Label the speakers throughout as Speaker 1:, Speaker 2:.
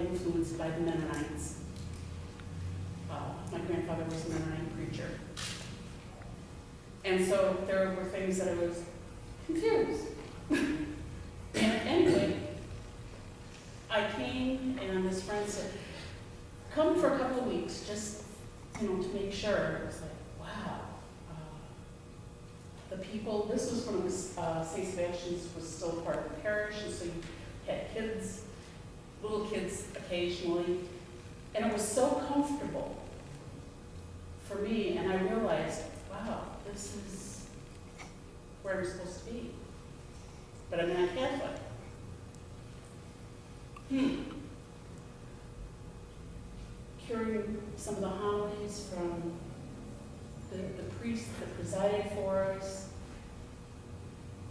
Speaker 1: influenced by the Mennonites. My grandfather was a Mennonite preacher. And so there were things that I was confused. And anyway, I came and this friend said, come for a couple of weeks, just, to make sure. It was like, wow. The people, this was when it was, St. Sebastian's was still part of the parish, and so you had kids, little kids occasionally, and it was so comfortable for me, and I realized, wow, this is where I'm supposed to be. But I'm not Catholic. Hearing some of the homilies from the priest that presided for us,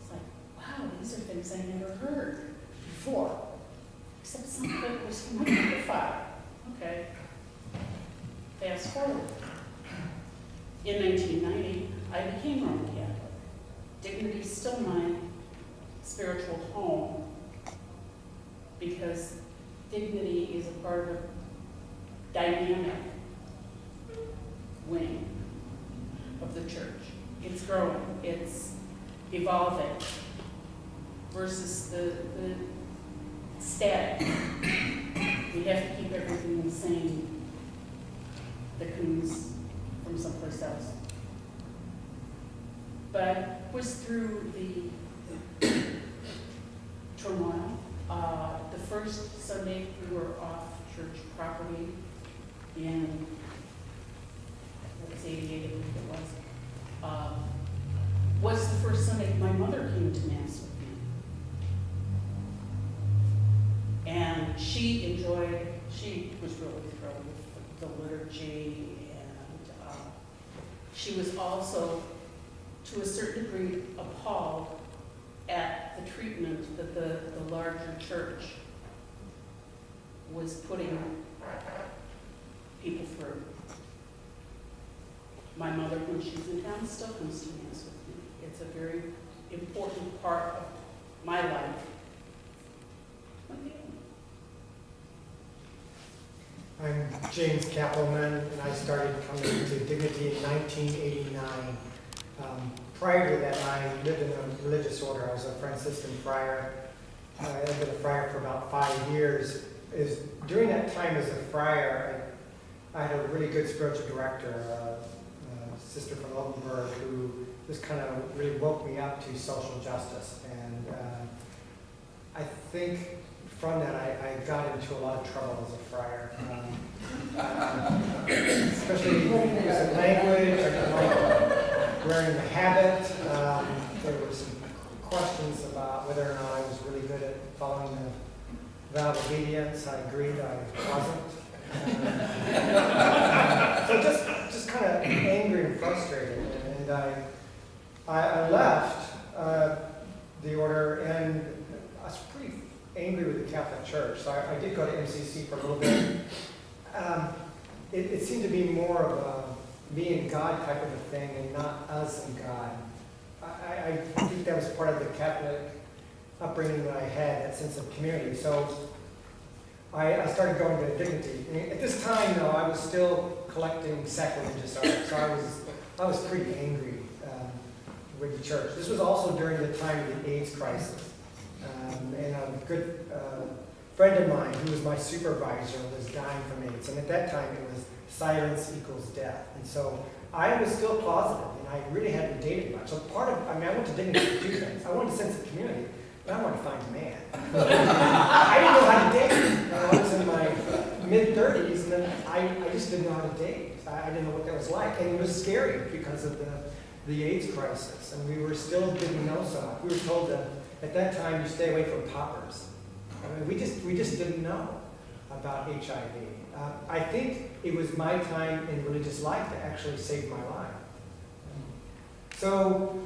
Speaker 1: it's like, wow, these are things I never heard before, except some of it was from my grandfather. Okay, fast forward. In 1990, I became Roman Catholic. Dignity is still my spiritual home because Dignity is a part of a dynamic wing of the church. It's growing, it's evolving versus the static. We have to keep everything the same that comes from someplace else. But I was through the turmoil. The first Sunday we were off church property in, it was 88, I think it was the first Sunday my mother came to Mass with me. And she was really thrilled with the liturgy, and she was also, to a certain degree, appalled at the treatment that the larger church was putting people through. My mother, when she's in town, still comes to Mass with me. It's a very important part of my life. Okay.
Speaker 2: I'm James Kappelman, and I started coming to Dignity in 1989. Prior to that, I lived in a religious order. I was a Franciscan friar. I've been a friar for about 5 years. During that time as a friar, I had a really good spiritual director, a sister from Oldenburg, who just kind of really woke me up to social justice. And I think from that, I got into a lot of trouble as a friar. Especially using language, I didn't like wearing the habit. There were some questions about whether or not I was really good at following the vow of obedience. I agreed I wasn't. So just kind of angry and frustrated. And I left the order, and I was pretty angry with the Catholic Church. So I did go to MCC for a little bit. It seemed to be more of a me and God type of a thing, and not us and God. I think that was part of the Catholic upbringing that I had, that sense of community. So I started going to Dignity. And at this time, though, I was still collecting sacrilegious art, so I was pretty angry with the church. This was also during the time of the AIDS crisis. And a good friend of mine, who was my supervisor, was dying from AIDS. And at that time, it was silence equals death. And so I was still closeted, and I really hadn't dated much. So I went to Dignity for 2 things. I wanted a sense of community, but I wanted to find a man. I didn't know how to date. I was in my mid-30s, and then I just didn't know how to date. I didn't know what that was like. And it was scary because of the AIDS crisis, and we were still didn't know so much. We were told that at that time you stay away from poppers. I mean, we just didn't know about HIV. I think it was my time in religious life that actually saved my life. So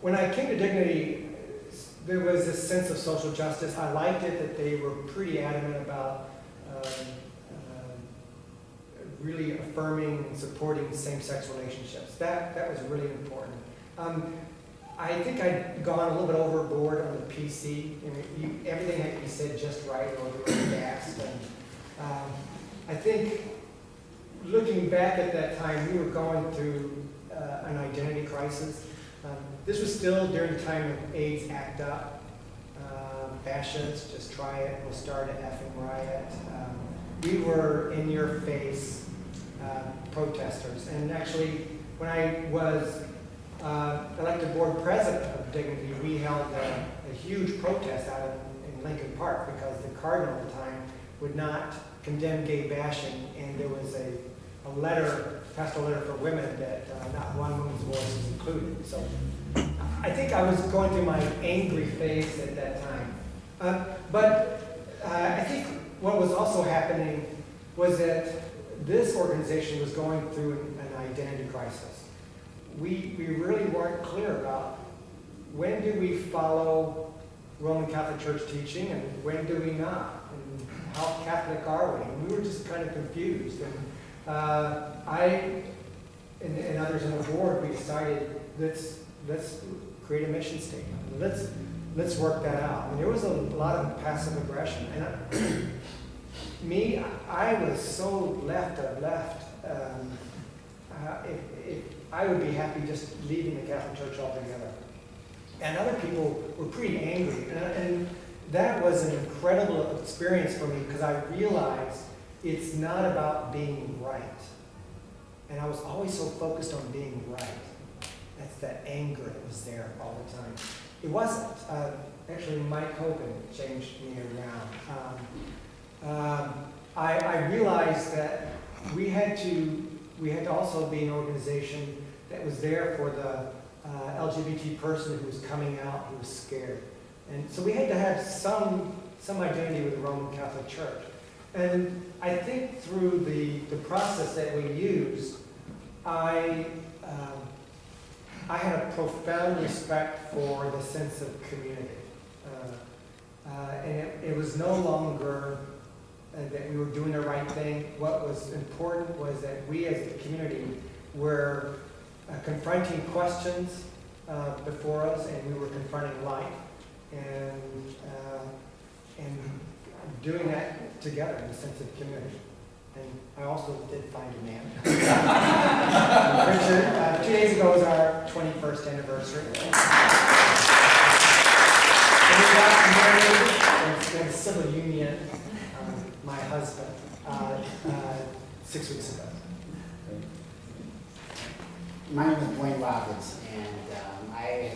Speaker 2: when I came to Dignity, there was a sense of social justice. I liked it that they were pretty adamant about really affirming and supporting same-sex relationships. That was really important. I think I'd gone a little bit overboard on the PC. Everything had to be said just right, or there was gas. I think looking back at that time, we were going through an identity crisis. This was still during the time of AIDS ACT UP, fascists, just try it, we'll start an effing riot. We were in your face protesters. And actually, when I was elected board president of Dignity, we held a huge protest out in Lincoln Park because the cardinal at the time would not condemn gay bashing, and there was a letter, pastoral letter for women that not one woman's voice was included. So I think I was going through my angry phase at that time. But I think what was also happening was that this organization was going through an identity crisis. We really weren't clear about when do we follow Roman Catholic Church teaching and when do we not, and how Catholic are we? And we were just kind of confused. And I and others on the board, we decided let's create a mission statement. Let's work that out. And there was a lot of passive aggression. And I was so left of left. I would be happy just leaving the Catholic Church altogether. And other people were pretty angry. And that was an incredible experience for me because I realized it's not about being right. And I was always so focused on being right. That's that anger that was there all the time. It wasn't. Actually, Mike Hogan changed me around. I realized that we had to also be an organization that was there for the LGBT person who was coming out, who was scared. And so we had to have some identity with the Roman Catholic Church. And I think through the process that we used, I had a profound respect for the sense of community. And it was no longer that we were doing the right thing. What was important was that we as a community were confronting questions before us, and we were confronting life, and doing that together in a sense of community. And I also did find a man. Richard, 2 days ago was our 21st anniversary. And we got married in civil union, my husband, 6 weeks ago.
Speaker 3: My name is Blaine Roberts, and I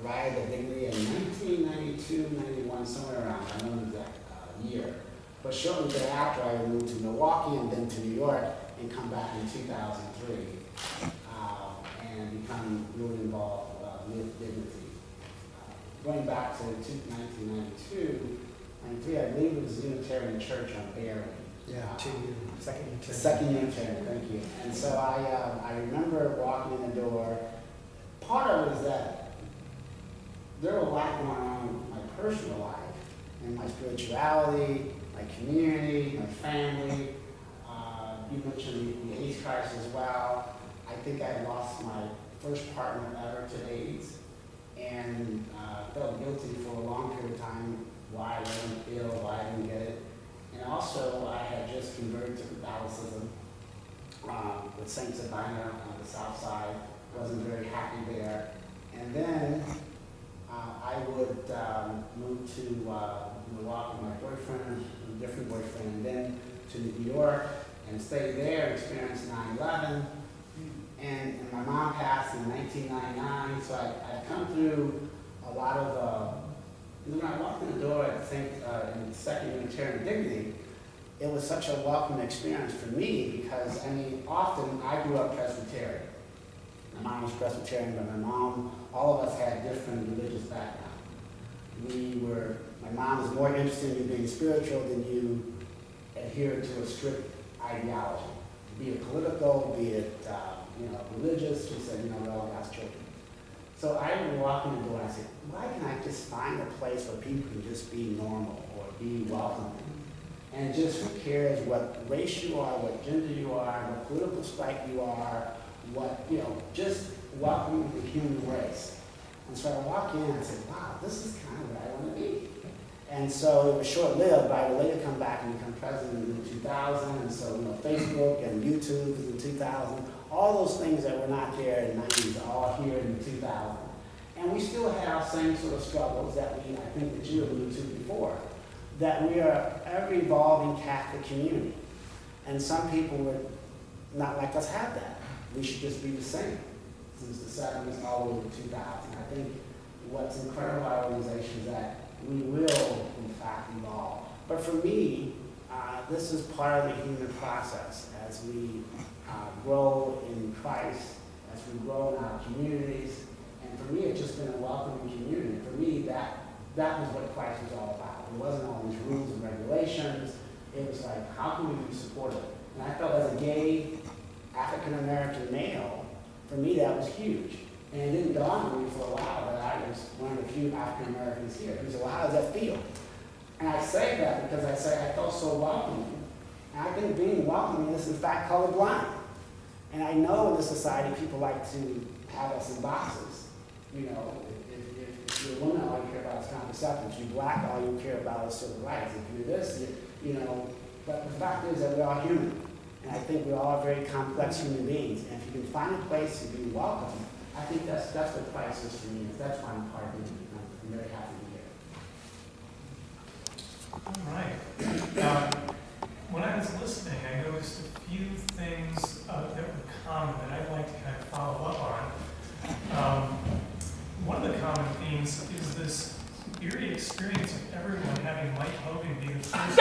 Speaker 3: arrived at Dignity in 1992, 91, somewhere around, I don't know the exact year. But shortly thereafter, I moved to Milwaukee and then to New York and come back in 2003 and become really involved with Dignity. Going back to 1992, I believe it was Unitarian Church on Berry.
Speaker 2: Yeah, second Unitarian.
Speaker 3: Second Unitarian, thank you. And so I remember walking in the door. Part of it is that there were a lot going on in my personal life and my spirituality, my community, my family. You mentioned the AIDS crisis as well. I think I lost my first partner ever to AIDS and felt guilty for a long period of time why I wasn't ill, why I didn't get it. And also, I had just converted to Catholicism with St. Sabina on the south side. Wasn't very happy there. And then I would move to Milwaukee with my boyfriend, a different boyfriend, and then to New York and stay there, experience 9/11. And my mom passed in 1999, so I'd come through a lot of when I walked in the door at in Second Unitarian Dignity, it was such a welcome experience for me because, often I grew up Presbyterian. My mom was Presbyterian, but all of us had different religious backgrounds. My mom was more interested in you being spiritual than you adhere to a strict ideology. Be it political, be it religious, she said, we're all God's children. So I would walk in the door and I said, why can't I just find a place where people can just be normal or be welcoming? And just who cares what race you are, what gender you are, what political stripe you are, just welcoming the human race. And so I walk in and I said, wow, this is kind of where I want to be. And so it was short-lived, but I would later come back and become president in 2000, and so, Facebook and YouTube was in 2000. All those things that were not there in the 90s are all here in 2000. And we still have same sort of struggles that I think that you alluded to before, that we are ever evolving Catholic community. And some people would not like us have that. We should just be the same since the 70s all the way to 2000. I think what's incredible about our organization is that we will, in fact, evolve. But for me, this is part of the human process as we grow in Christ, as we grow in our communities. And for me, it's just been a welcoming community. For me, that was what Christ was all about. It wasn't all these rules and regulations. It was like, how can we be supportive? And I felt as a gay African-American male, for me, that was huge. And it didn't dawn on me for a while that I was one of the few African-Americans here. He said, well, how does that feel? And I say that because I felt so welcoming. And I think being welcoming is, in fact, colorblind. And I know in this society people like to have us in boxes. If you're a woman, all you care about is contraception. If you're black, all you care about is civil rights. If you're this, but the fact is that we're all human. And I think we're all very complex human beings. And if you can find a place to be welcome, I think that's what Christ is for me. That's why I'm part of it. I'm very happy to be here.
Speaker 4: All right. When I was listening, I noticed a few things that were common that I'd like to kind of follow up on. One of the common themes is this eerie experience of everyone having Mike Hogan be the first.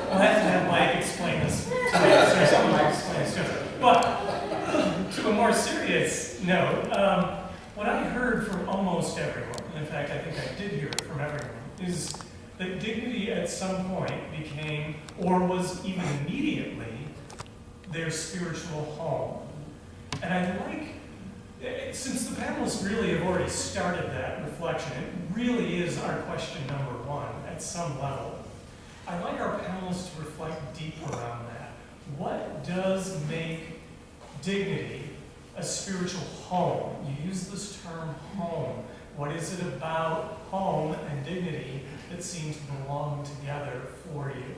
Speaker 4: I'll have to have Mike explain this. But to a more serious note, what I heard from almost everyone, in fact, I think I did hear it from everyone, is that Dignity at some point became, or was even immediately, their spiritual home. And I like, since the panelists really have already started that reflection, it really is our question number one at some level. I'd like our panelists to reflect deeper on that. What does make Dignity a spiritual home? You use this term home. What is it about home and dignity that seems to belong together for you?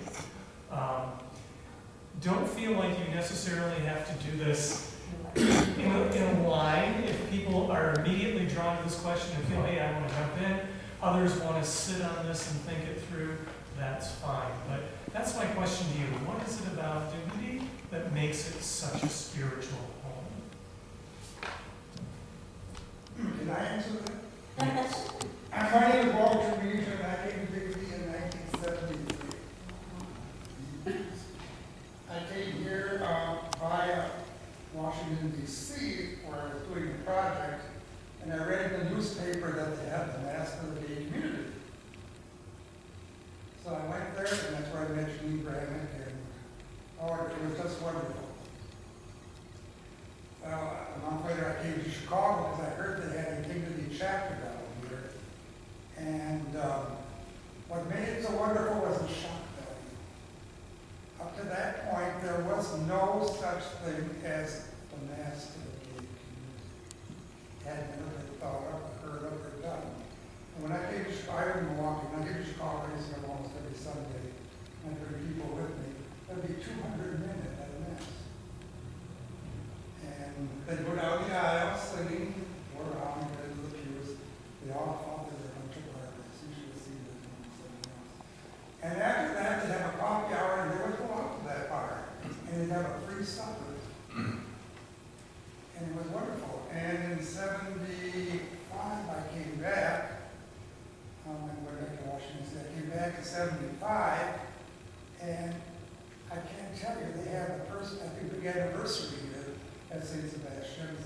Speaker 4: Don't feel like you necessarily have to do this in a line. If people are immediately drawn to this question and feel, hey, I want to jump in, others want to sit on this and think it through, that's fine. But that's my question to you. What is it about Dignity that makes it such a spiritual home?
Speaker 5: Can I answer that? My name is Walter Reed, and I came to Dignity in 1973. I came here via Washington, D.C., where I was doing a project, and I read in the newspaper that they had the Mass for the Gay Community. So I went there, and that's where I met Jeanine Brannick, and it was just wonderful. A month later, I came to Chicago because I heard they had a Dignity chapter down here. And what made it so wonderful was the shock value. Up to that point, there was no such thing as the Mass to the gay community. Had never been thought of, heard of, or done. And when I came to Chicago, I was in Milwaukee, when I came to Chicago, I used to go almost every Sunday, and there were people with me. There'd be 200 men at that Mass. And they'd go down the aisle singing, or around the pews. They all thought they were a bunch of barbers. You should have seen them doing something else. And after that, they'd have a coffee hour, and they would go out to that bar. And they'd have a free supper. And it was wonderful. And in 75, I came back. I went back to Washington State. I came back in 75, and I can't tell you, they had the first, I think, big anniversary here at St. Sebastian's.